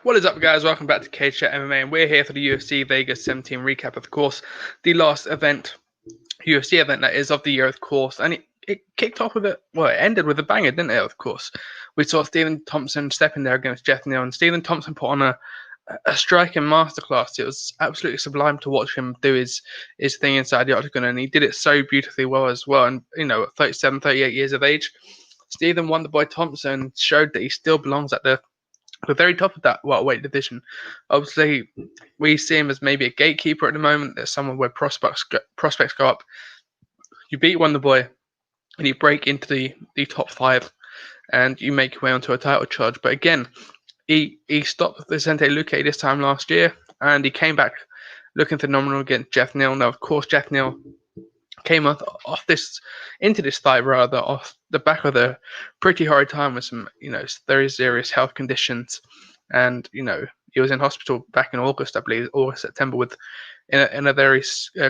What is up, guys? Welcome back to CageChat MMA, and we're here for the UFC Vegas 17 recap, of course, the last event, UFC event that is of the year, of course, and it kicked off with it ended with a banger, didn't it, of course. We saw Stephen Thompson step in there against Geoff Neal, and Stephen Thompson put on a striking masterclass. It was absolutely sublime to watch him do his thing inside the octagon, and he did it so beautifully well as well. And, at 37, 38 years of age, Stephen Wonderboy Thompson showed that he still belongs at the very top of that welterweight division. Obviously, we see him as maybe a gatekeeper at the moment. There's someone where prospects go up. You beat Wonderboy, and you break into the top five, and you make your way onto a title charge. But again, he stopped Vicente Luque this time last year, and he came back looking phenomenal against Geoff Neal. Now, of course, Geoff Neal came off this fight rather off the back of a pretty hard time with some very serious health conditions, and he was in hospital back in August, I believe, August September, with in a very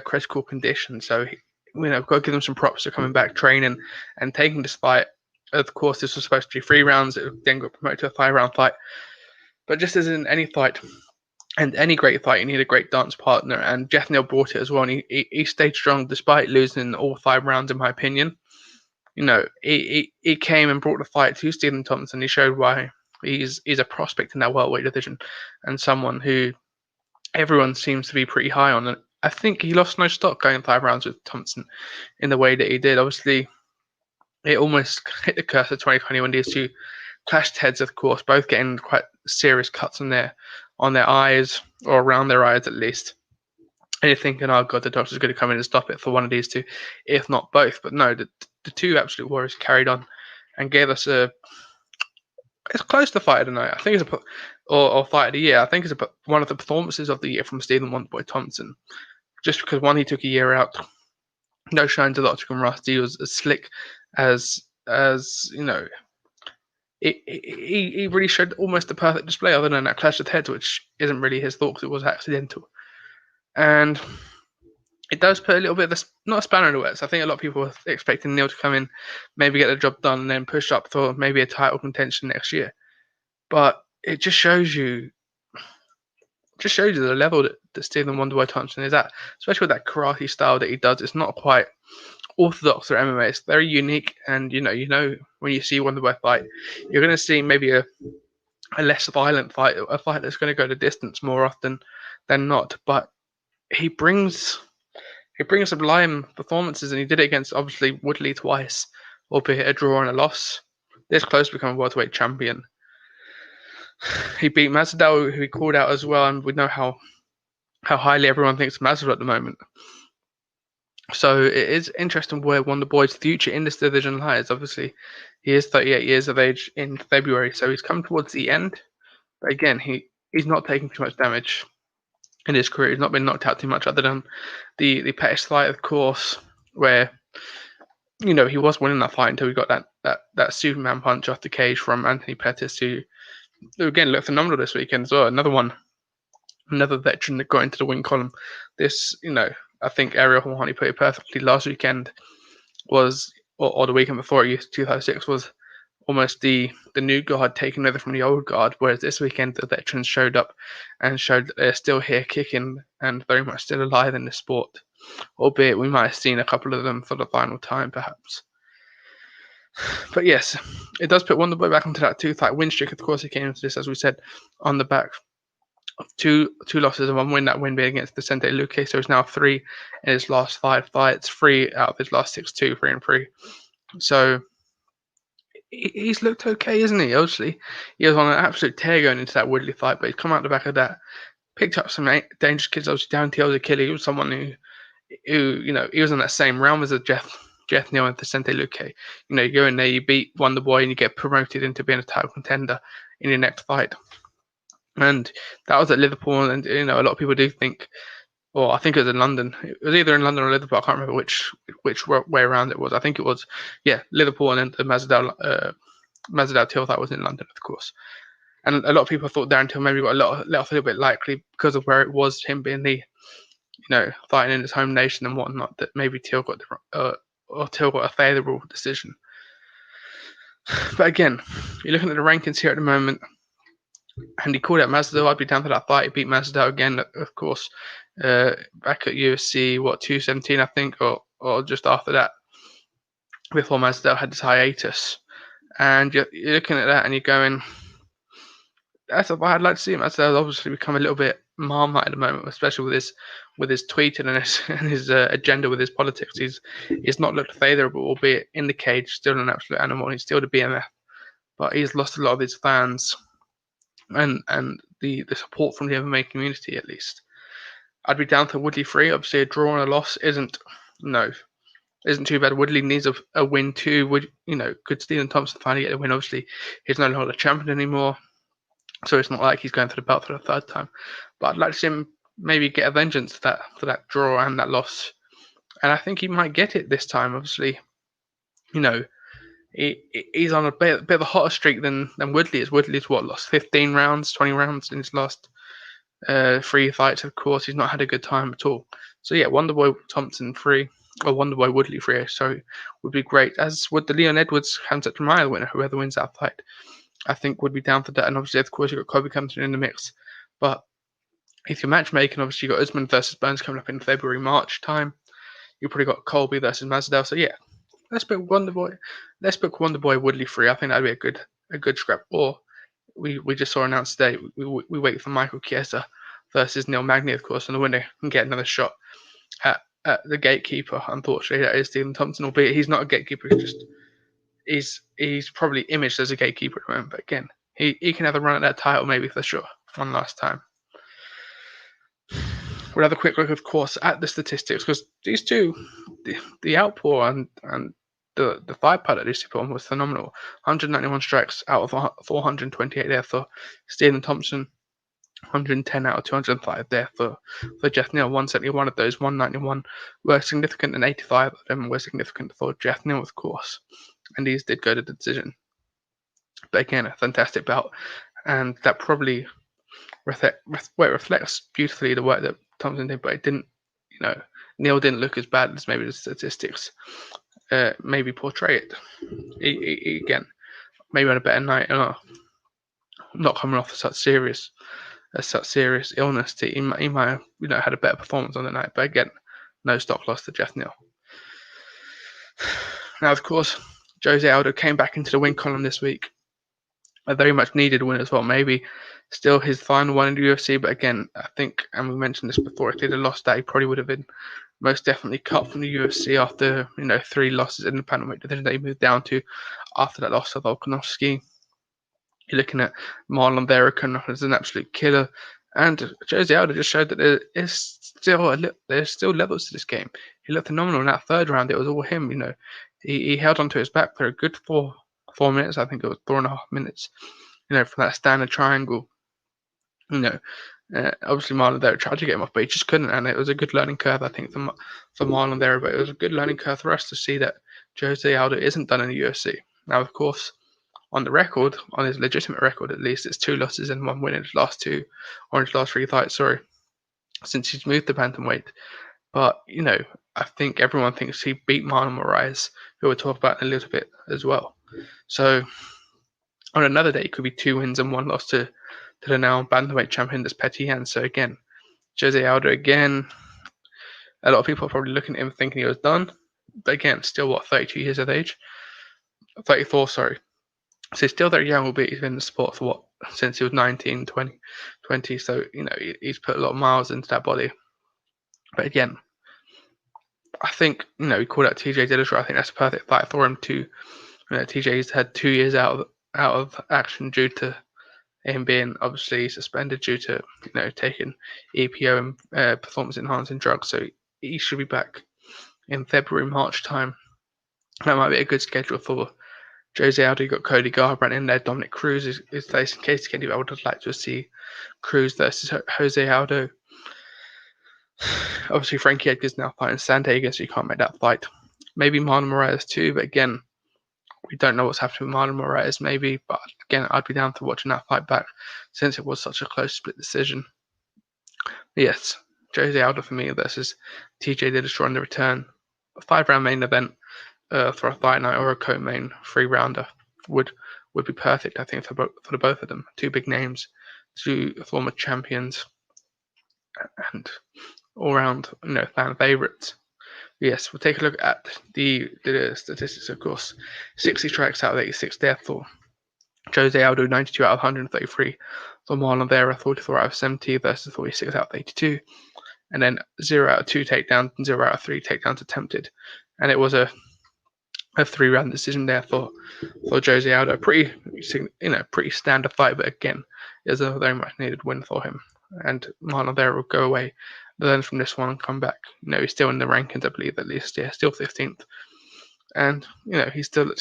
critical condition. So we've got to give him some props for coming back, training, and taking this fight. Of course, this was supposed to be 3 rounds. It then got promoted to a 5-round fight. But just as in any fight, and any great fight, you need a great dance partner, and Geoff Neal brought it as well, and he stayed strong despite losing all 5 rounds, in my opinion. He came and brought the fight to Stephen Thompson. He showed why he's a prospect in that welterweight division, and someone who everyone seems to be pretty high on. And I think he lost no stock going 5 rounds with Thompson in the way that he did. Obviously, it almost hit the curse of 2020 when these two clashed heads, of course, both getting quite serious cuts on their eyes, or around their eyes at least. And you're thinking, oh god, the doctor's going to come in and stop it for one of these two, if not both. But no, the two absolute warriors carried on and gave us it's close to fight of the night. I think it's or fight of the year. I think it's one of the performances of the year from Stephen Wonderboy Thompson. Just because, one, he took a year out, no signs of the octagon rust. He was as slick as He really showed almost the perfect display, other than that clash of heads, which isn't really his fault because it was accidental. And it does put a little bit of not a spanner in the works. I think a lot of people were expecting Neal to come in, maybe get the job done, and then push up for maybe a title contention next year. But it just shows you the level that Stephen Wonderboy Thompson is at, especially with that karate style that he does. It's not quite orthodox or MMA. It's very unique, and when you see Wonderboy fight, you're going to see maybe a less violent fight, a fight that's going to go the distance more often than not. But he brings sublime performances, and he did it against, obviously, Woodley twice, albeit a draw and a loss. This close to becoming welterweight champion. He beat Masvidal, who he called out as well, and we know how highly everyone thinks of Masvidal at the moment. So it is interesting where Wonderboy's future in this division lies. Obviously, he is 38 years of age in February, so he's come towards the end. But again, he's not taking too much damage in his career. He's not been knocked out too much, other than the Pettis fight, of course, where he was winning that fight until he got that Superman punch off the cage from Anthony Pettis, who again looked phenomenal this weekend as well. Another veteran that got into the win column. This, I think Ariel Helwani put it perfectly. Last weekend was, or the weekend before, UFC 2006 was almost the new guard taking over from the old guard, whereas this weekend the veterans showed up and showed that they're still here kicking and very much still alive in the sport, albeit we might have seen a couple of them for the final time, perhaps. But yes, it does put Wonderboy back onto that 2-fight win streak. Of course, he came into this, as we said, on the back of two losses and 1 win. That win being against Vicente Luque, so he's now 3 in his last 5 fights, 3 out of his last 6, 3-3. So he's looked okay, isn't he? Obviously, he was on an absolute tear going into that Woodley fight, but he's come out the back of that, picked up some dangerous kids. Obviously, down to Achilles, he was someone who he was in that same realm as a Geoff Neal and Vicente Luque. You go in there, you beat Wonderboy, and you get promoted into being a title contender in your next fight. And that was at Liverpool, and a lot of people do think, or I think it was in London. It was either in London or Liverpool. I can't remember which way around it was. I think it was, Liverpool, and then the Masvidal Till that was in London, of course. And a lot of people thought Darren Till maybe got let off a little bit likely because of where it was, him being the, fighting in his home nation and whatnot, that maybe Till got a favourable decision. But again, you're looking at the rankings here at the moment. And he called out Masvidal. I'd be down for that fight. He beat Masvidal again, of course, back at UFC 217, I think, or just after that, before Masvidal had this hiatus. And you're looking at that and you're going, that's what I'd like to see him. Masvidal's obviously become a little bit marmite at the moment, especially with his tweeting and his agenda with his politics. He's not looked favourable, albeit in the cage, still an absolute animal. He's still the BMF, but he's lost a lot of his fans and the support from the MMA community, at least. I'd be down to Woodley 3. Obviously, a draw and a loss isn't too bad. Woodley needs a win too. Could Stephen Thompson finally get a win? Obviously, he's no longer the champion anymore, so it's not like he's going for the belt for the third time. But I'd like to see him maybe get a vengeance for that draw and that loss, and I think he might get it this time. Obviously, he's on a bit of a hotter streak than Woodley is. Woodley's lost 15 rounds, 20 rounds in his last 3 fights. Of course, he's not had a good time at all. So yeah, Wonderboy Thompson 3, or Wonderboy Woodley 3, sorry, would be great. As would the Leon Edwards Hamzat Chimaev winner, whoever wins that fight, I think would be down for that. And obviously, of course, you've got Kobe Compton in the mix. But if you're matchmaking, obviously you've got Usman versus Burns coming up in February, March time. You've probably got Colby versus Masvidal. So yeah, let's book Wonderboy Woodley 3. I think that'd be a good scrap. Or we just saw announced today, we wait for Michael Chiesa versus Neil Magny, of course, and the winner can get another shot at the gatekeeper. Unfortunately, that is Stephen Thompson, albeit he's not a gatekeeper. He's probably imaged as a gatekeeper at the moment. But again, he can have a run at that title maybe for sure, one last time. We'll have a quick look, of course, at the statistics, because these two, the outpour and the fight part that these two put on was phenomenal. 191 strikes out of 428 there for Stephen Thompson. 110 out of 205 there for Geoff Neal. 171 of those 191 were significant, and 85 of them were significant for Geoff Neal, of course. And these did go to the decision. But again, a fantastic bout, and that probably reflects beautifully the work that Thompson did, but it didn't, Neal didn't look as bad as maybe the statistics maybe portray it. Again, maybe on a better night, not coming off such serious illness, he might have had a better performance on the night. But again, no stock loss to Geoff Neal. Now, of course, Jose Aldo came back into the win column this week. A very much needed win as well. Maybe still his final one in the UFC, but again, I think, and we mentioned this before, if he'd have lost that, he probably would have been most definitely cut from the UFC after 3 losses in the bantamweight division that he moved down to after that loss to Volkanovski. You're looking at Marlon Vera as an absolute killer, and Jose Aldo just showed that there's still levels to this game. He looked phenomenal in that third round. It was all him. He held onto his back for a good 4 minutes. I think it was 4.5 minutes. From that standard triangle. Obviously Marlon Vera tried to get him off, but he just couldn't, and it was a good learning curve, I think, for Marlon Vera. But it was a good learning curve for us to see that Jose Aldo isn't done in the UFC. Now, of course, on the record, on his legitimate record at least, it's 2 losses and 1 win in his last 3 fights, since he's moved to bantamweight. But, I think everyone thinks he beat Marlon Moraes, who we'll talk about in a little bit as well. So, on another day, it could be 2 wins and 1 loss to the now bantamweight champion, that's Petty Yan. So again, Jose Aldo again. A lot of people are probably looking at him thinking he was done. But again, still 32 years of age? 34, sorry. So he's still very young, albeit he's been in the sport for since he was 19, 20. So, he's put a lot of miles into that body. But again, I think, he called out TJ Dillashaw. I think that's a perfect fight for him too. TJ's had 2 years out of action due to him being obviously suspended due to taking EPO and performance enhancing drugs. So he should be back in February, March time. That might be a good schedule for Jose Aldo. You got Cody Garbrandt in there. Dominic Cruz is facing Casey Kennedy. I would have liked to see Cruz versus Jose Aldo. Obviously, Frankie Edgar's now fighting Santega, so you can't make that fight. Maybe Marlon Moraes too, but again, we don't know what's happening with Marlon Moraes, maybe. But again, I'd be down to watching that fight back since it was such a close split decision. But yes, Jose Aldo for me versus TJ Dillashaw on the return. A 5-round main event for a fight night, or a co-main 3-rounder would would be perfect, I think, for the both of them. Two big names, two former champions, and all-round, fan favourites. Yes, we'll take a look at the statistics, of course. 60 strikes out of 86 there for Jose Aldo, 92 out of 133 for Marlon Vera, 44 out of 70 versus 46 out of 82. And then 0 out of 2 takedowns and 0 out of 3 takedowns attempted. And it was a 3-round decision there for Jose Aldo. Pretty standard fight, but again, it was a very much needed win for him. And Marlon Vera will go away, learn from this one, and come back. He's still in the rankings, I believe, at least. Yeah, still 15th. And he still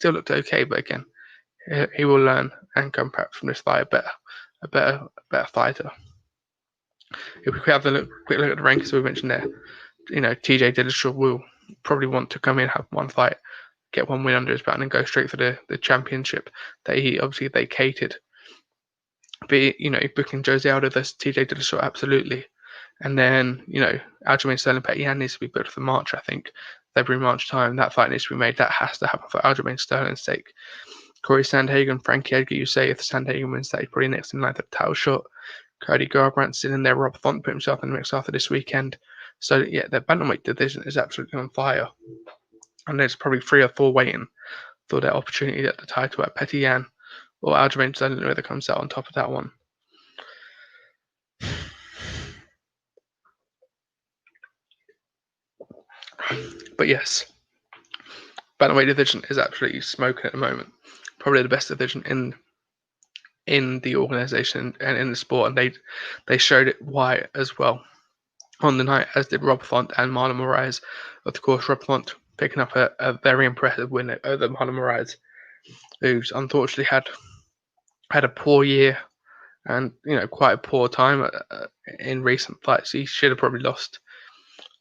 looked okay, but again, he will learn and come back from this fight a better fighter. If we could have a quick look at the rankings we mentioned there, TJ Dillashaw will probably want to come in, have one fight, get one win under his belt, and then go straight for the championship that he obviously vacated. But booking Jose Aldo versus TJ Dillashaw, absolutely. And then Aljamain Sterling Petty needs to be booked for March, I think, February, March time. That fight needs to be made. That has to happen for Aljamain Sterling's sake. Corey Sandhagen, Frankie Edgar, you say if Sandhagen wins that, he's probably next in line for the title shot. Cody Garbrandt still in there. Rob Font put himself in the mix after this weekend. So, yeah, the bantamweight division is absolutely on fire. And there's probably 3 or 4 waiting for their opportunity at the title at Petty Yan or Aljamain Sterling, whoever comes out on top of that one. But yes, bantamweight division is absolutely smoking at the moment. Probably the best division in the organization and in the sport, and they showed it why as well on the night, as did Rob Font and Marlon Moraes. Of course, Rob Font picking up a very impressive win over Marlon Moraes, who's unfortunately had a poor year and quite a poor time in recent fights. He should have probably lost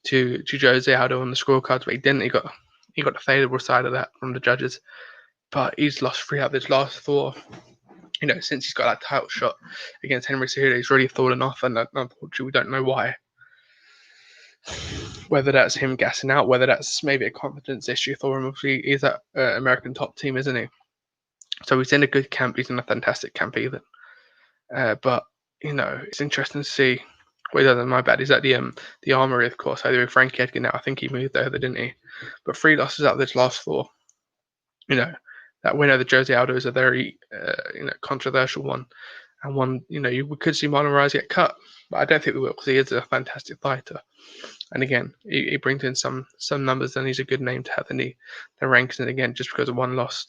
to Jose Aldo on the scorecards, but he didn't. He got the favourable side of that from the judges, but he's lost 3 out of his last 4. Since he's got that title shot against Henry Cejudo, he's really fallen off, and unfortunately, we don't know why. Whether that's him gassing out, whether that's maybe a confidence issue for him. Obviously, he's at American top team, isn't he? So he's in a good camp. He's in a fantastic camp even. But it's interesting to see. Well, my bad. He's at the Armory, of course. Either with Frankie Edgar now. I think he moved over, didn't he? But 3 losses out of his last 4. That win over Jose Aldo is a very controversial one, and one we could see Marlon Moraes get cut, but I don't think we will, because he is a fantastic fighter. And again, he brings in some numbers, and he's a good name to have in the rankings. And again, just because of 1 loss,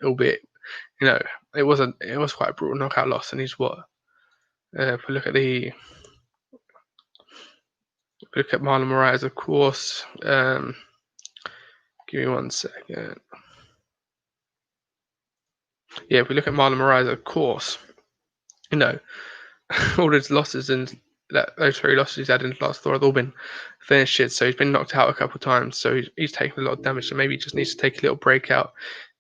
albeit it was quite a brutal knockout loss, and he's what. If we look at Marlon Moraes, of course. Give me 1 second. Yeah, if we look at Marlon Moraes, of course, all his losses and those 3 losses he's had in the last 4 have all been finishes. So he's been knocked out a couple of times. So he's taken a lot of damage. So maybe he just needs to take a little break out.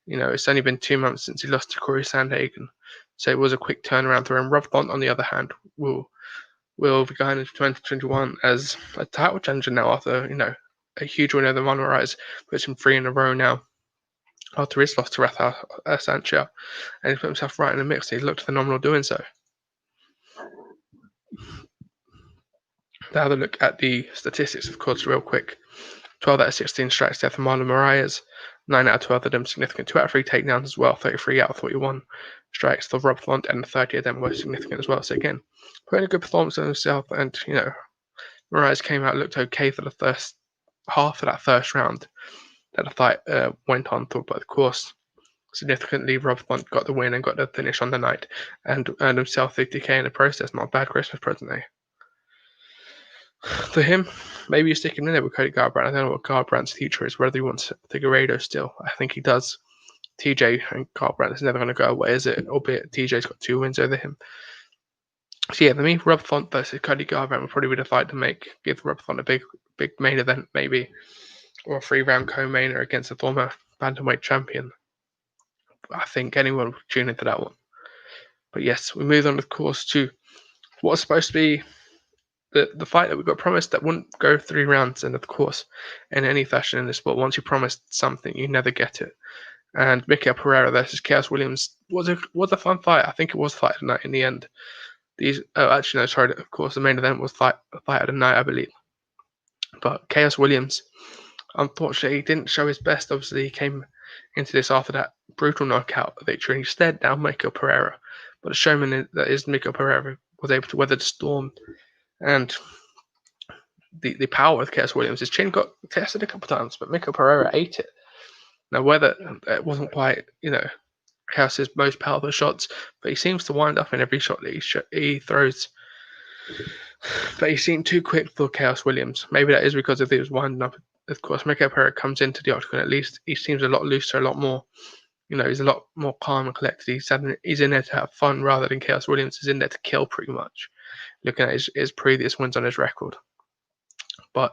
It's only been 2 months since he lost to Corey Sandhagen. So it was a quick turnaround for him. Rob Font, on the other hand, will be going into 2021 as a title challenger now after, a huge win over Marlon Moraes. Puts him 3 in a row now after his loss to Rafael Sancho. And he put himself right in the mix. He looked phenomenal doing so. Now have a look at the statistics, of course, real quick. 12 out of 16 strikes there for Marlon Moraes. 9 out of 12 of them significant. 2 out of 3 takedowns as well. 33 out of 41 strikes for Rob Font, and 30 of them were significant as well. So again, putting a good performance on himself. And Moraes came out, looked okay for the first half of that first round that the fight went on. But of course, significantly, Rob Font got the win and got the finish on the night, and earned himself 50k in the process. Not a bad Christmas present, eh? For him, maybe he's sticking in there with Cody Garbrandt. I don't know what Garbrandt's future is, whether he wants Figueiredo still. I think he does. TJ and Garbrandt is never going to go away, is it? Albeit TJ's got 2 wins over him. So yeah, for me, Rob Font versus Cody Garbrandt would probably be the fight to give Rob Font a big main event, maybe, or a 3-round co-mainer against a former bantamweight champion. I think anyone would tune into that one. But yes, we move on, of course, to what's supposed to be the fight that we got promised that wouldn't go 3 rounds. And of course, in any fashion in the sport, once you promised something, you never get it. And Mikael Pereira versus Chaos Williams was a fun fight. I think it was fight of the night in the end. Of course, the main event was fight of the night, I believe. But Chaos Williams, unfortunately, he didn't show his best. Obviously, he came into this after that brutal knockout victory and he stared down Mikael Pereira. But the showman that is Mikael Pereira was able to weather the storm, and the power of Chaos Williams. His chin got tested a couple of times, but Mikael Pereira ate it. Now, whether it wasn't quite, Chaos's most powerful shots, but he seems to wind up in every shot that he throws. But he seemed too quick for Chaos Williams. Maybe that is because he was winding up. Of course, Mikael Pereira comes into the octagon. At least he seems a lot looser, a lot more. He's a lot more calm and collected. He's in there to have fun rather than Chaos Williams is in there to kill, pretty much. Looking at his previous wins on his record. But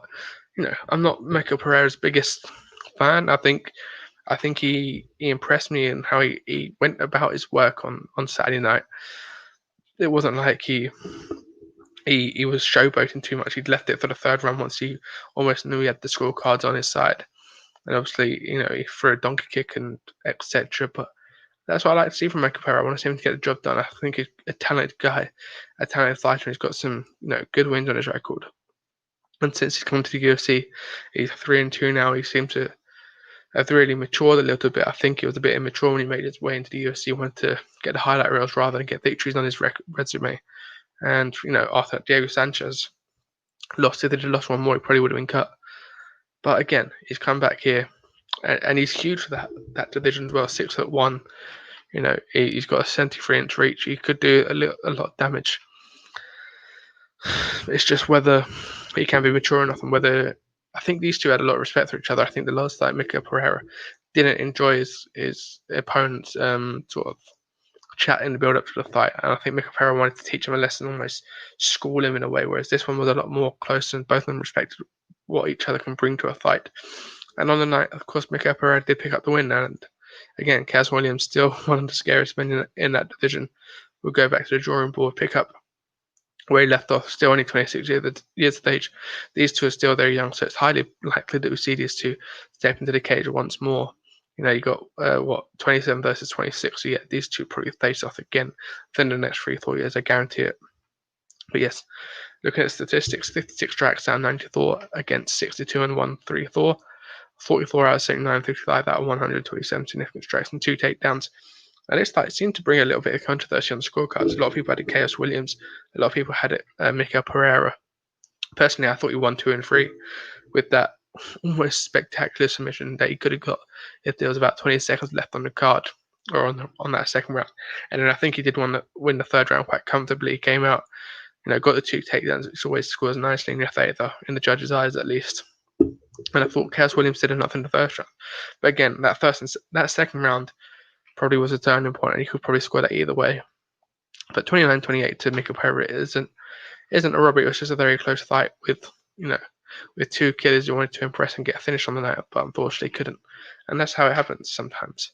I'm not Mikael Pereira's biggest fan. I think he impressed me in how he went about his work on Saturday night. It wasn't like he was showboating too much. He'd left it for the third round once he almost knew he had the scorecards on his side. And obviously, he threw a donkey kick and etc. But that's what I like to see from Mikael Pereira. I want to see him to get the job done. I think he's a talented guy, a talented fighter. He's got some good wins on his record. And since he's come to the UFC, he's 3-2 now. He seemed to have really matured a little bit. I think he was a bit immature when he made his way into the UFC. He wanted to get the highlight reels rather than get victories on his resume. And after Diego Sanchez lost, if they'd lost one more, he probably would have been cut. But again, he's come back here, and he's huge for that division as well. 6'1". He's got a 73-inch reach. He could do a lot of damage. It's just whether he can be mature enough, and whether I think these two had a lot of respect for each other. I think the last time Mikael Pereira didn't enjoy his opponent's sort of chat in the build up to the fight, and I think Mikael Pereira wanted to teach him a lesson, almost school him in a way. Whereas this one was a lot more close, and both of them respected what each other can bring to a fight. And on the night, of course, Mikael Pereira did pick up the win, and again, Chaos Williams still one of the scariest men in that division. We'll go back to the drawing board, pick up where he left off, still only 26 years of age. These two are still very young, so it's highly likely that we see these two step into the cage once more. You got 27 versus 26. So yeah, these two probably face off again within the next 3-4 years. I guarantee it. But yes, looking at statistics, 56 strikes down 94 against 62 and 134. 44 out of 79, 55 out of 127 significant strikes and 2 takedowns. And this fight seemed to bring a little bit of controversy on the scorecards. A lot of people had it Chaos Williams. A lot of people had it Mikael Pereira. Personally, I thought he won 2 and 3 with that almost spectacular submission that he could have got if there was about 20 seconds left on the card or on that second round. And then I think he did win the third round quite comfortably. He came out, got the 2 takedowns, which always scores nicely in your favour, in the judges' eyes at least. And I thought Chaos Williams did enough in the first round. But again, that second round probably was a turning point, and he could probably score that either way. But 29-28 to Mikael Pereira isn't a robbery. It was just a very close fight with 2 killers who wanted to impress and get a finish on the night, but unfortunately couldn't. And that's how it happens sometimes.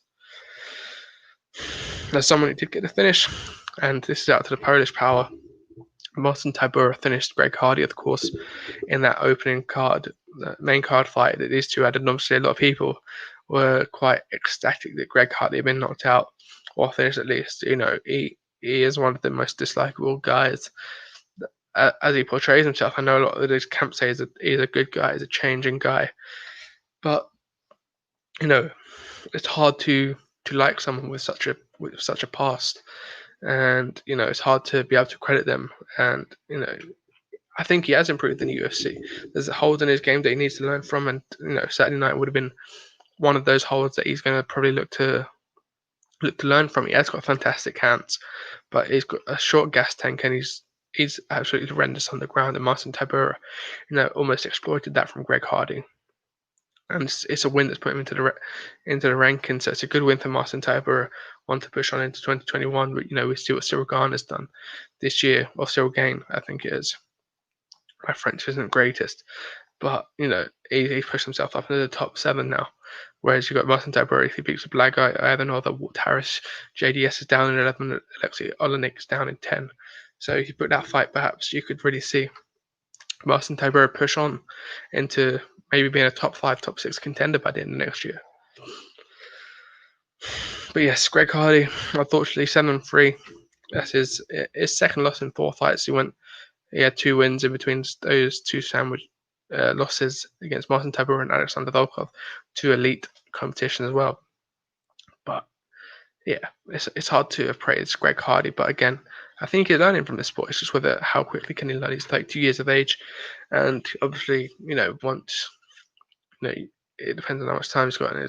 There's someone who did get the finish, and this is out to the Polish power. Marcin Tybura finished Greg Hardy, of course, in that opening card, the main card fight that these two had. And obviously a lot of people were quite ecstatic that Greg Hardy had been knocked out, or finished at least. He is one of the most dislikable guys as he portrays himself. I know a lot of those camps say he's a good guy, he's a changing guy, but it's hard to like someone with such a past, and it's hard to be able to credit them. And I think he has improved in the UFC. There's holes in his game that he needs to learn from, and Saturday night would have been one of those holes that he's going to probably look to learn from. He has got fantastic hands, but he's got a short gas tank, and he's absolutely horrendous on the ground. And Marcin Tybura, almost exploited that from Greg Hardy. And it's a win that's put him into the rankings. So it's a good win for Marcin Tybura. One to push on into 2021. But we see what Cyril Gane has done this year, or Cyril Gane, I think it is. My French isn't greatest, but he's pushed himself up into the top 7 now. Whereas you've got Marcin Tybura, if he beats a black guy, either or the Walt Harris, JDS is down in 11, Alexei Olenek is down in 10. So if you put that fight, perhaps you could really see Marcin Tybura push on into maybe being a top 5, top 6 contender by the end of next year. But yes, Greg Hardy, unfortunately 7-3. That's his second loss in 4 fights. He had 2 wins in between those 2 sandwich losses against Martin Tybura and Alexander Volkov, 2 elite competition as well. But yeah, it's hard to have praised Greg Hardy. But again, I think he's learning from this sport. It's just whether how quickly can he learn. He's 32 years of age, and obviously, once it depends on how much time he's got in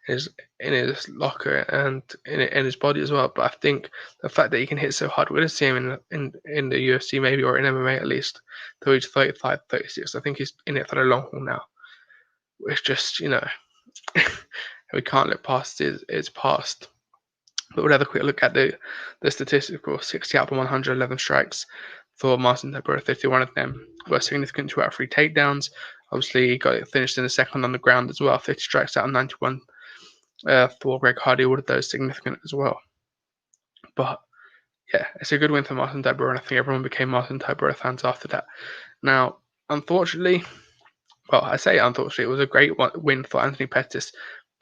his locker and in his body as well. But I think the fact that he can hit so hard, we're going to see him in the UFC maybe, or in MMA at least, till he's 35, 36. I think he's in it for the long haul now. It's just, we can't look past his past. But we'll have a quick look at the statistical 60 out of 111 strikes for Martin Tybura. 51 of them were significant 2 out of 3 takedowns. Obviously, he got it finished in the second on the ground as well. 50 strikes out of 91 for Greg Hardy. All of those significant as well. But yeah, it's a good win for Martin Tybura, and I think everyone became Martin Tybura fans after that. Now, unfortunately, well, I say unfortunately, it was a great win for Anthony Pettis,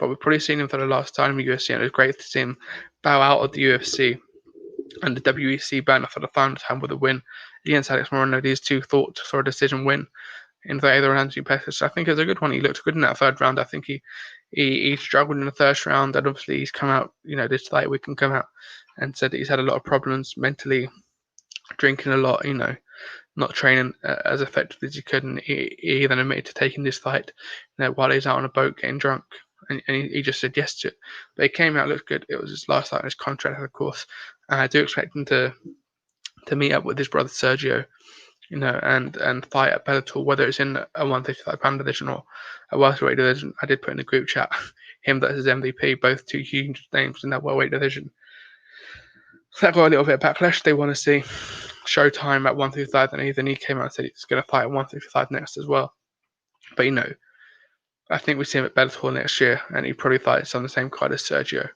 but we've probably seen him for the last time in the UFC, and it was great to see him bow out of the UFC and the WEC banner for the final time with a win against Alex Morono. These 2 thought for a decision win in favor of Anthony Pettis. I think it was a good one. He looked good in that 3rd round. I think he struggled in the 1st round, and obviously he's come out, this late week and come out and said that he's had a lot of problems mentally, drinking a lot, not training as effectively as he could, and he even admitted to taking this fight, while he's out on a boat getting drunk, and he just said yes to it. But he came out, looked good. It was his last fight in his contract, of course, and I do expect him to meet up with his brother Sergio, and fight at Bellator, whether it's in a 155-pound division or a welterweight division. I did put in the group chat him versus MVP, both 2 huge names in that welterweight division. So that got a little bit of backlash. They want to see Showtime at 155, and then he came out and said he's going to fight at 155 next as well. But I think we see him at Bellator next year, and he probably fights on the same card as Sergio,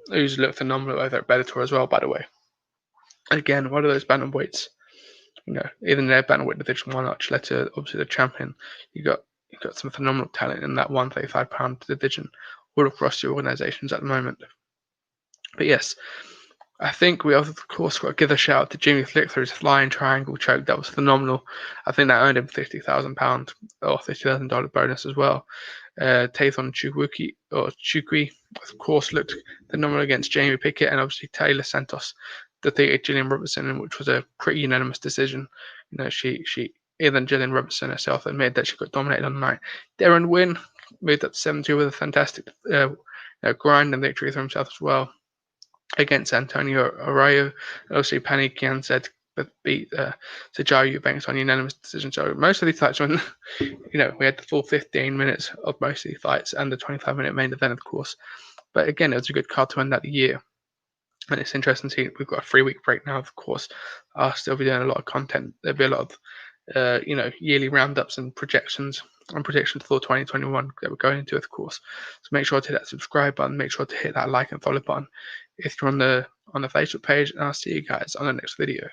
who's looked phenomenal over at Bellator as well, by the way. Again, one of those bantamweights, even their bantamweight division, why not? Chileta, obviously the champion. You got some phenomenal talent in that 135-pound division all across the organizations at the moment. But yes, I think we of course got to give a shout out to Jimmy Flick for his flying triangle choke. That was phenomenal. I think that earned him £50,000 or $50,000 bonus as well. Tathon Chukwi, of course, looked phenomenal against Jamie Pickett, and obviously Taylor Santos defeated Gillian Robertson, which was a pretty unanimous decision. Even Gillian Robertson herself admitted that she got dominated on the night. Darren Wynn moved up to 7-2 with a fantastic grind and victory for himself as well against Antonio Arroyo. And obviously, Panny Kian said beat Sajao Eubanks on unanimous decision. So most of these fights, when we had the full 15 minutes of most of these fights and the 25-minute main event, of course. But again, it was a good card to end that year. And it's interesting to see we've got a 3-week break now, of course. I'll still be doing a lot of content. There'll be a lot of, yearly roundups and predictions for 2021 that we're going into, of course. So make sure to hit that subscribe button. Make sure to hit that like and follow button if you're on the Facebook page. And I'll see you guys on the next video.